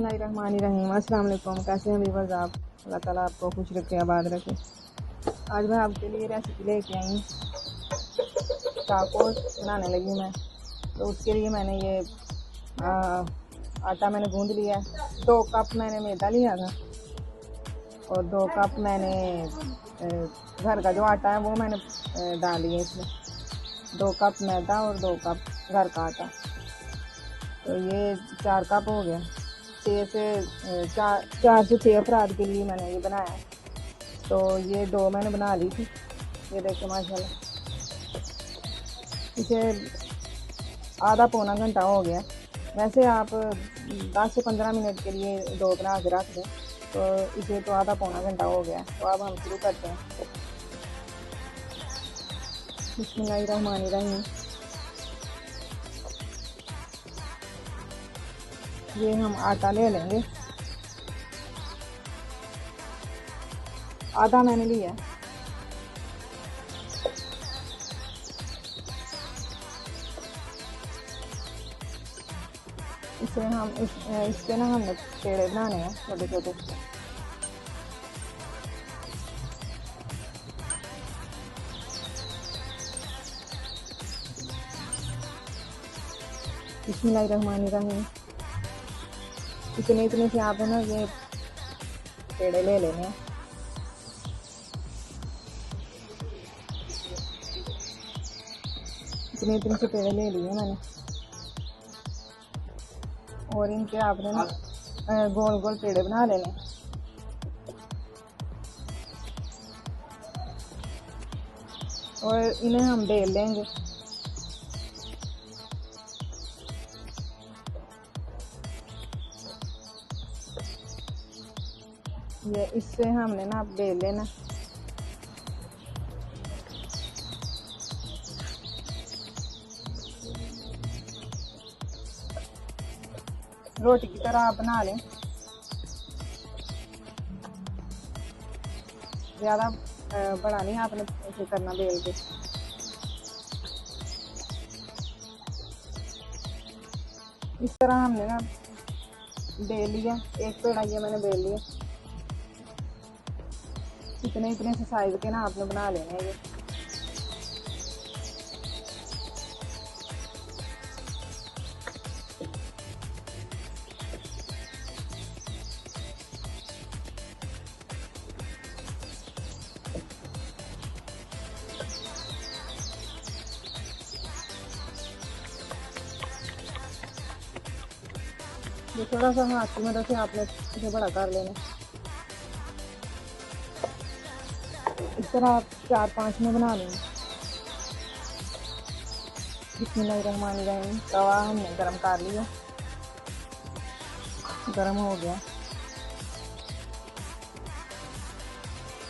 बिस्मिल्लाहिर्रहमानिर्रहीम। अस्सलाम वालेकुम। कैसे हैं व्यूअर्स आप? अल्लाह ताला आपको खुश रखे, आबाद रखे। आज मैं आपके लिए रेसिपी लेके आई हूँ। टाकोस बनाने लगी मैं। तो उसके लिए मैंने ये आटा मैंने गूंद लिया है। 2 कप मैंने मैदा लिया था और 2 कप मैंने घर का जो आटा है वो मैंने डाल लिया इसमें। 2 कप मैदा और 2 कप घर का आटा, तो ये 4 कप हो गया। 4 से 6 अफराद के लिए मैंने ये बनाया है। तो ये डो मैंने बना ली थी, ये देखिए माशाल्लाह। इसे आधा पौना घंटा हो गया। वैसे आप 10 से 15 मिनट के लिए डो बना के रख दें, तो इसे तो आधा पौना घंटा हो गया। तो अब हम शुरू करते हैं। बिस्मिल्लाहिर्रहमानिर्रहीम। ये हम आटा ले लेंगे, आधा मैंने लिया है। इसे हम इसके ना हमने पेड़े बनाने हैं छोटे छोटे। बिस्मिल्लाहिर्रहमानिर्रहीम। इतने से आप है ना ये पेड़े ले लेने हैं। इतने से पेड़े ले लिए मैंने, और इनके आपने ना गोल गोल पेड़े बना लेने। और इन्हें हम बेल लेंगे। ये इससे हमने ना बेल लेना। रोटी की तरह आप बना लें, ज़्यादा बड़ा नहीं आपने ऐसे करना बेल के। इस तरह हमने ना बेल लिया। एक पेड़ा ये मैंने बेल लिया। इतने से साइज के ना आपने बना लेने हैं ये। ये थोड़ा सा हाथ की मदद से आपने इसे बड़ा कर लेना। इस तरह आप 4-5 में बना लेंगे। बिस्मिल्लाहिर्रहमानिर्रहीम। तवा हमने गरम कर लिया, गरम हो गया।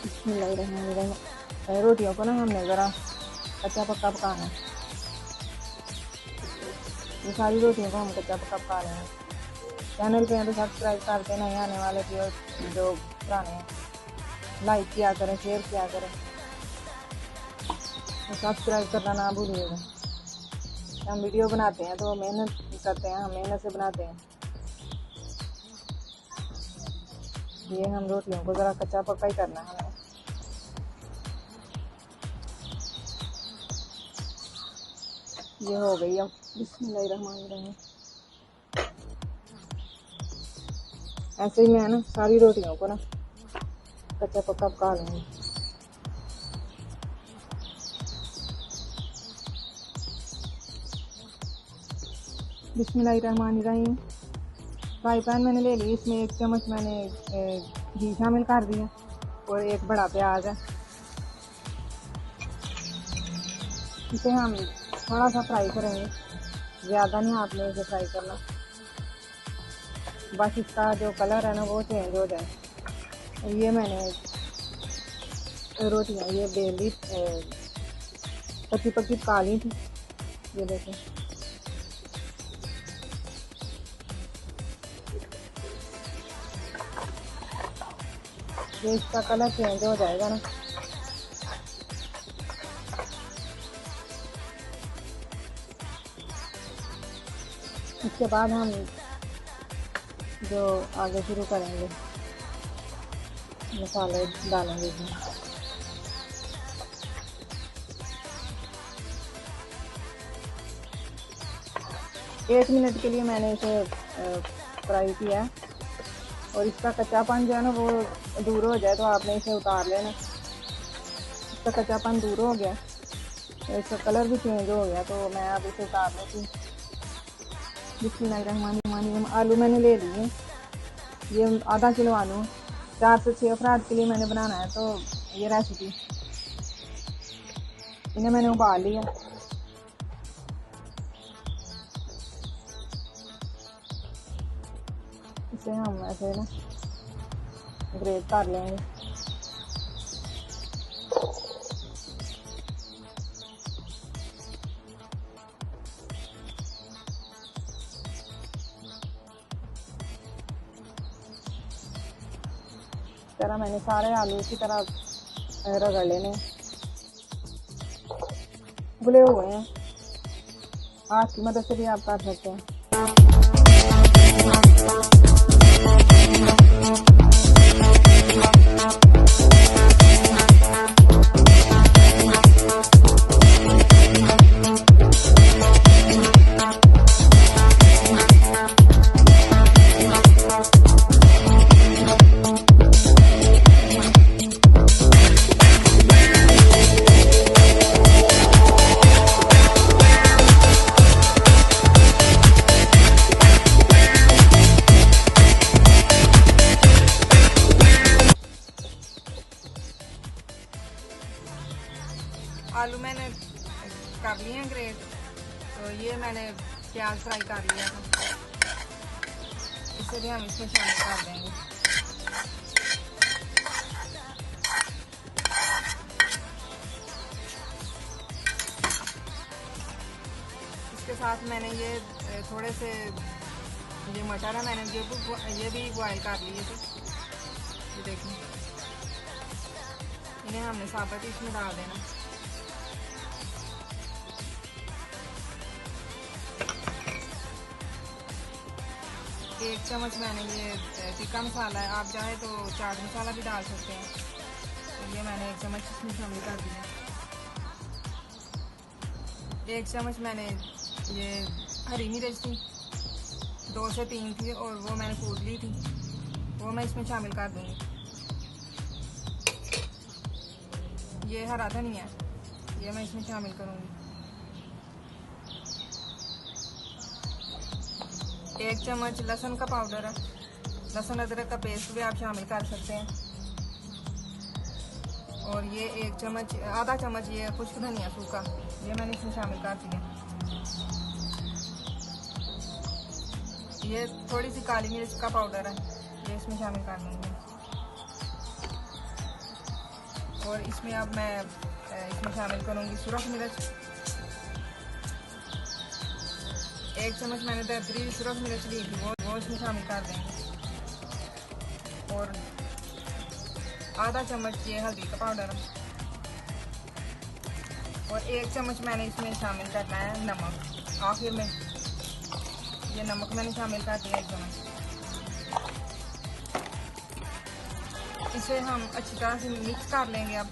बिस्मिल्लाहिर्रहमानिर्रहीम। रोटियों को ना हमने ज़रा कच्चा पक्का पकाना है। ये सारी रोटियों को हम कच्चा पक्का पका लेंगे। चैनल पे हैं तो सब्सक्राइब करके नहीं, आने वाले जो पुराने हैं लाइक किया करें, शेयर किया करें, तो सब्सक्राइब करना ना भूलिएगा। हम वीडियो बनाते हैं तो मेहनत करते हैं, हम मेहनत से बनाते हैं। ये हम रोटियों को ज़रा कच्चा पक्का ही करना है हमें। ये हो गई अब। बिस्मिल्लाहिर्रहमानिर्रहीम। ऐसे ही मैं ना सारी रोटियों को ना कच्चा पक्का पका लूँगी। बिस्मिल्लाहिर्रहमानिर्रहीम। फ्राई पैन मैंने ले ली, इसमें 1 चम्मच मैंने घी शामिल कर दिया और 1 बड़ा प्याज है। इसे हम थोड़ा सा फ्राई करेंगे, ज़्यादा नहीं आपने इसे फ्राई करना, बस इसका जो कलर है ना वो चेंज हो जाए। ये मैंने रोटियाँ ये बेली पकी पकी काली थी, ये देखें। ये इसका कलर चेंज हो जाएगा ना, इसके बाद हम जो आगे शुरू करेंगे, मसाले डालेंगे इसमें। एक मिनट के लिए मैंने इसे फ्राई किया और इसका कच्चापन जो है ना वो दूर हो जाए तो आपने इसे उतार लेना। इसका कच्चापन दूर हो गया, इसका कलर भी चेंज हो गया, तो मैं अब इसे उतार लेती हूँ। बिस्मिल्लाहिर्रहमानिर्रहीम। आलू मैंने ले लिए, ये आधा किलो आलू 4 से 6 अफराद के लिए मैंने बनाना है, तो ये रेसिपी। इन्हें मैंने उबाल लिया। इसे हम ऐसे ना ग्रेट कर लेंगे। इस तरह मैंने सारे आलू इसी तरह रगड़ लेने, उबले हुए हैं। हाथ की मदद से भी आप कर सकते हैं। आलू मैंने कर लिए हैं ग्रेट, तो ये मैंने प्याज फ्राई कर लिया था, इसे भी हम इसमें शामिल कर देंगे। इसके साथ मैंने ये थोड़े से ये मटर है, मैंने ये भी बॉयल कर लिए थे। ये देखिए, इन्हें हमने साबुत इसमें डाल देना। एक चम्मच मैंने ये टिक्का मसाला है, आप चाहे तो चाट मसाला भी डाल सकते हैं, तो ये मैंने 1 चम्मच इसमें शामिल कर दिया। 1 चम्मच मैंने ये हरी मिर्च थी, 2 से 3 थी, और वो मैंने कूट ली थी, वो मैं इसमें शामिल कर दूँगी। ये हरा धनिया है, ये मैं इसमें शामिल करूँगी। 1 चम्मच लहसुन का पाउडर है, लहसुन अदरक का पेस्ट भी आप शामिल कर सकते हैं। और ये 1 चम्मच, आधा चम्मच ये खुश्क धनिया सूखा, ये मैंने इसमें शामिल कर दिया। ये थोड़ी सी काली मिर्च का पाउडर है, ये इसमें शामिल कर दूँगी। और इसमें अब मैं इसमें शामिल करूँगी सुरख मिर्च। 1 चम्मच मैंने दरदरी सुरख मिर्च ली थी, वो इसमें शामिल कर देंगे। और आधा चम्मच ये हल्दी का पाउडर है, और 1 चम्मच मैंने इसमें शामिल करना है नमक। आखिर में ये नमक मैंने शामिल कर दिया 1 चम्मच। इसे हम अच्छी तरह से मिक्स कर लेंगे। अब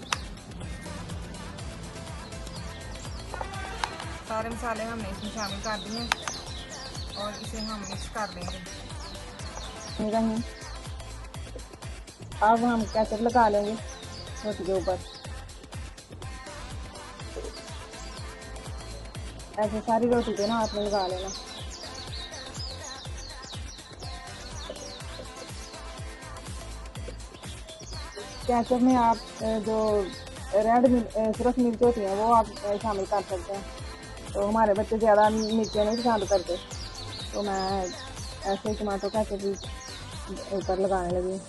सारे मसाले हमने इसमें शामिल कर दिए हैं और इसे हम मिक्स कर देंगे। अब हम केचप लगा लेंगे रोटी के ऊपर। ऐसे सारी रोटी पे ना आपने लगा लेना। केचप में आप जो रेड सुरख मिर्च होती है वो आप शामिल कर सकते हैं, तो हमारे बच्चे ज़्यादा मिर्चें नहीं पसंद करते, तो मैं ऐसे ही टमाटो केचप भी ऊपर लगाने लगी।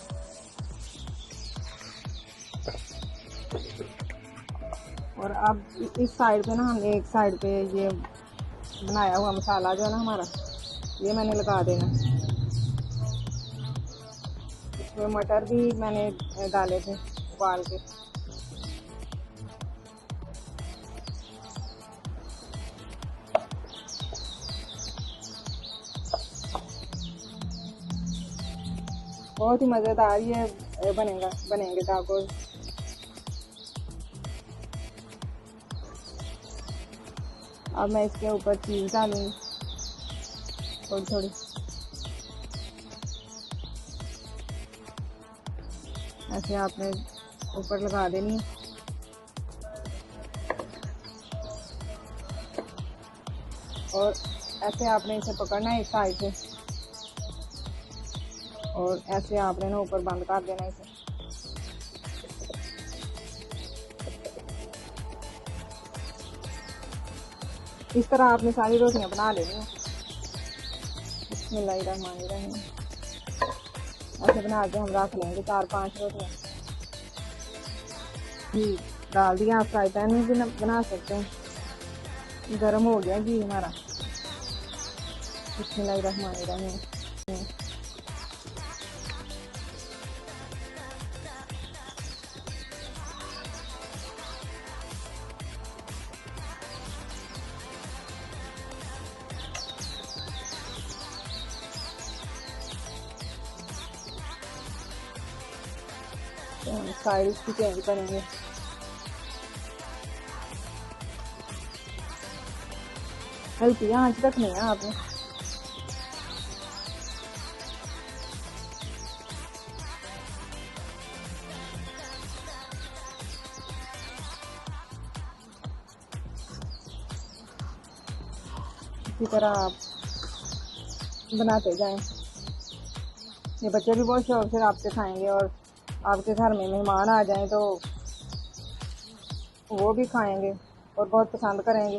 और अब इस साइड पे ना हम एक साइड पे ये बनाया हुआ मसाला जो है ना हमारा, ये मैंने लगा देना। इसमें मटर भी मैंने डाले थे उबाल के। बहुत ही मज़ेदार ये बनेंगे टाकोस। अब मैं इसके ऊपर चीज़ डालूंगी थोड़ी थोड़ी। ऐसे आपने ऊपर लगा देनी है। और ऐसे आपने इसे पकड़ना है एक साइड से, और ऐसे आपने ना ऊपर बंद कर देना इसे। इस तरह आपने सारी रोटियां बना लेनी है। बिस्मिल्लाहिर्रहमानिर्रहीम। ऐसे बना के हम रख लेंगे 4-5 रोटियां। घी डाल दिया, आप फ्राई पैन में भी बना सकते हैं। गरम हो गया घी हमारा। बिस्मिल्लाहिर्रहमानिर्रहीम। साइड इसकी चेंज करेंगे। हल्की आंच रखनी है आपने। इसी तरह आप बनाते जाएं। ये बच्चे भी बहुत शौक से आपसे खाएंगे, और आपके घर में मेहमान आ जाएं तो वो भी खाएंगे और बहुत पसंद करेंगे।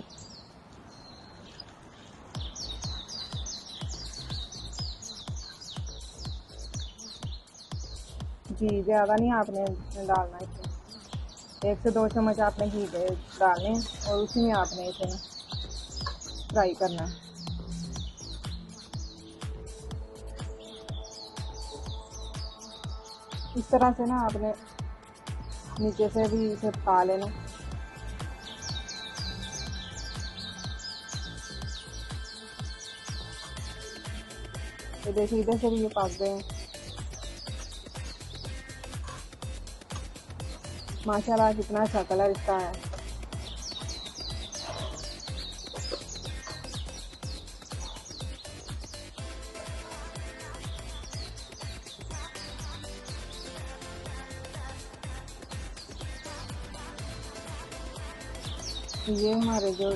घी ज़्यादा नहीं आपने डालना इसमें। 1 से 2 चम्मच आपने घी डालने, और उसी में आपने इसे फ्राई करना है। इस तरह से ना आपने नीचे से भी इसे पका लेना। तो देखिए इधर से भी ये पक गए हैं माशाल्लाह। कितना अच्छा कलर इसका है। ये हमारे जो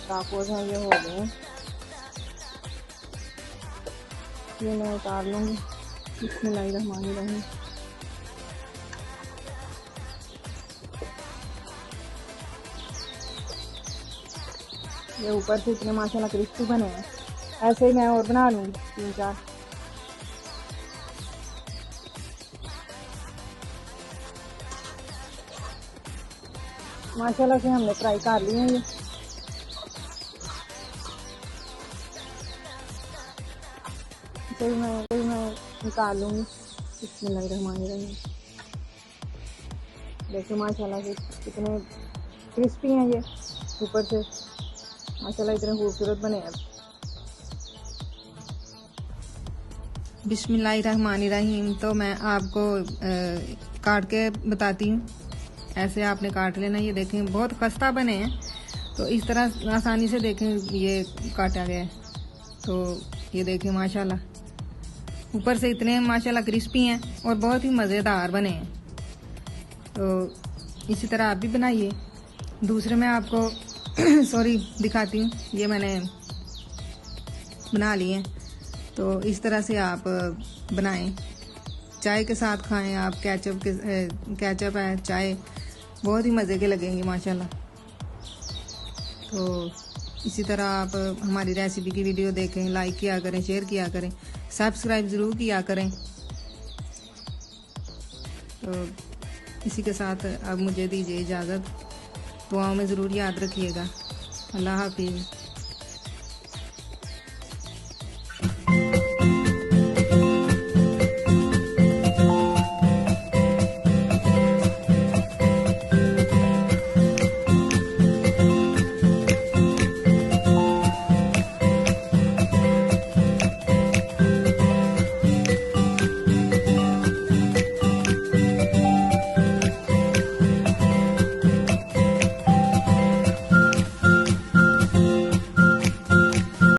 टाकोस हैं ये हो गए हैं। ये मैं उतार लूँगी। बिस्मिल्लाहिर्रहमानिर्रहीम। ये ऊपर से इतने माशाल्लाह क्रिस्पी बने हैं। ऐसे ही मैं और बना लूँगी 3-4। माशाल्लाह से हमने फ्राई कर लिए हैं। ये इसे मैं निकाल लूँगी। बिस्मिल्लाहिर्रहमानिर्रहीम। देखिए माशाल्लाह से कितने क्रिस्पी हैं ये ऊपर से। माशाल्लाह इतने खूबसूरत बने हैं। बिस्मिल्लाहिर्रहमानिर्रहीम। तो मैं आपको काट के बताती हूँ। ऐसे आपने काट लेना। ये देखें बहुत खस्ता बने हैं, तो इस तरह आसानी से देखें ये काटा गया है। तो ये देखें माशाल्लाह ऊपर से इतने माशाल्लाह क्रिस्पी हैं और बहुत ही मज़ेदार बने हैं। तो इसी तरह आप भी बनाइए। दूसरे मैं आपको सॉरी दिखाती हूँ। ये मैंने बना लिए हैं। तो इस तरह से आप बनाएं, चाय के साथ खाएं आप। केचप है चाय, बहुत ही मज़े के लगेंगे माशाल्लाह। तो इसी तरह आप हमारी रेसिपी की वीडियो देखें, लाइक किया करें, शेयर किया करें, सब्सक्राइब ज़रूर किया करें। तो इसी के साथ अब मुझे दीजिए इजाज़त। दुआओं में ज़रूर याद रखिएगा। अल्लाह हाफिज़।